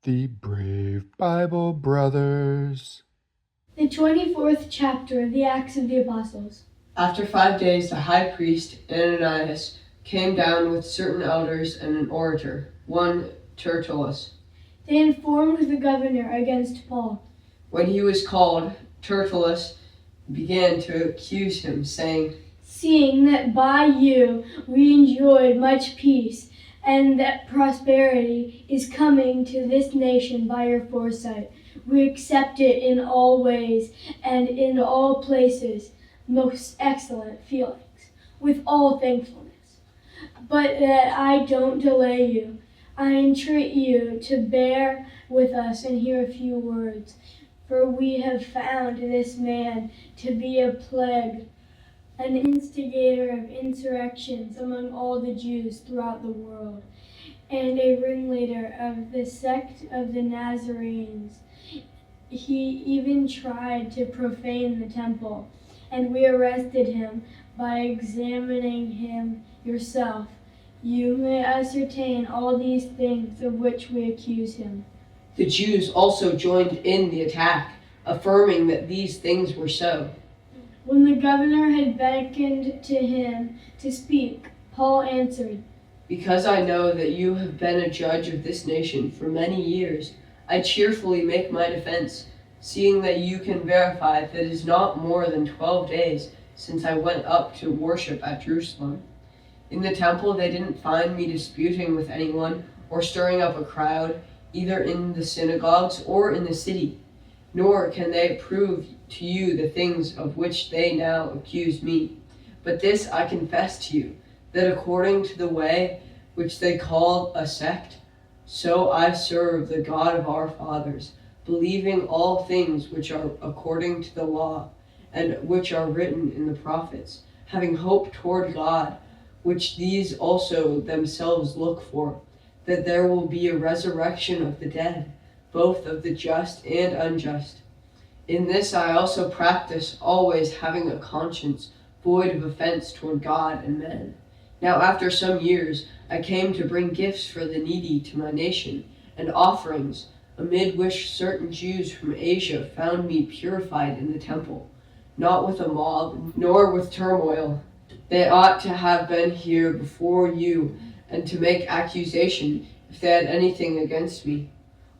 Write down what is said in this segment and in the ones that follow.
The Brave Bible Brothers. The 24th chapter of the Acts of the Apostles. After 5 days, the high priest, Nazarenes, came down with certain elders and an orator, one Tertullus. They informed the governor against Paul. When he was called, Tertullus began to accuse him, saying, "Seeing that by you we enjoyed much peace, and that prosperity is coming to this nation by your foresight, we accept it in all ways and in all places, most excellent Felix, with all thankfulness. But that I don't delay you, I entreat you to bear with us and hear a few words, for we have found this man to be a plague, an instigator of insurrections among all the Jews throughout the world, and a ringleader of the sect of the Nazarenes. He even tried to profane the temple, and we arrested him. By examining him yourself, you may ascertain all these things of which we accuse him." The Jews also joined in the attack, affirming that these things were so. When the governor had beckoned to him to speak, Paul answered, Because I know that you have been a judge of this nation for many years, I cheerfully make my defense, seeing that you can verify that it is not more than 12 days since I went up to worship at Jerusalem. In the temple they didn't find me disputing with anyone or stirring up a crowd, either in the synagogues or in the city. Nor can they prove to you the things of which they now accuse me. But this I confess to you, that according to the way which they call a sect, so I serve the God of our fathers, believing all things which are according to the law, and which are written in the prophets, having hope toward God, which these also themselves look for, that there will be a resurrection of the dead, both of the just and unjust. In this I also practice, always having a conscience void of offense toward God and men. Now after some years I came to bring gifts for the needy to my nation, and offerings, amid which certain Jews from Asia found me purified in the temple, not with a mob, nor with turmoil. They ought to have been here before you, and to make accusation if they had anything against me.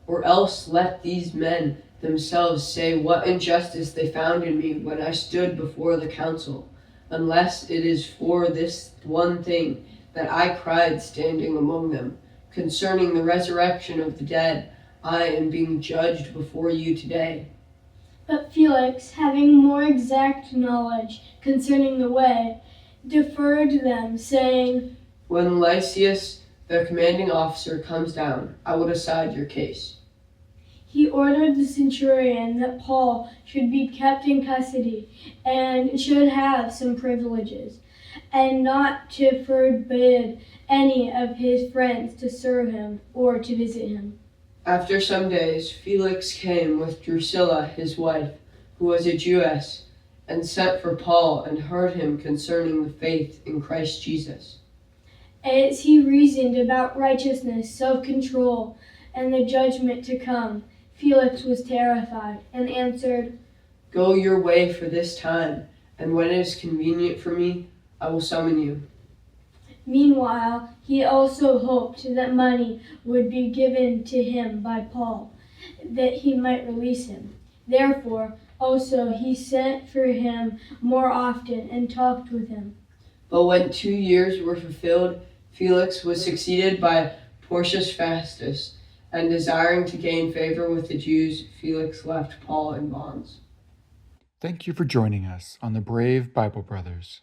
Or else let these men themselves say what injustice they found in me when I stood before the council, unless it is for this one thing that I cried standing among them, concerning the resurrection of the dead. I am being judged before you today. But Felix, having more exact knowledge concerning the way, deferred them, saying, When Lysias, the commanding officer, comes down, I will decide your case. He ordered the centurion that Paul should be kept in custody and should have some privileges, and not to forbid any of his friends to serve him or to visit him. After some days, Felix came with Drusilla, his wife, who was a Jewess, and sent for Paul and heard him concerning the faith in Christ Jesus. As he reasoned about righteousness, self-control, and the judgment to come, Felix was terrified and answered, Go your way for this time, and when it is convenient for me, I will summon you. Meanwhile, he also hoped that money would be given to him by Paul, that he might release him. Therefore, also he sent for him more often and talked with him. But when 2 years were fulfilled, Felix was succeeded by Porcius Festus, and desiring to gain favor with the Jews, Felix left Paul in bonds. Thank you for joining us on the Brave Bible Brothers.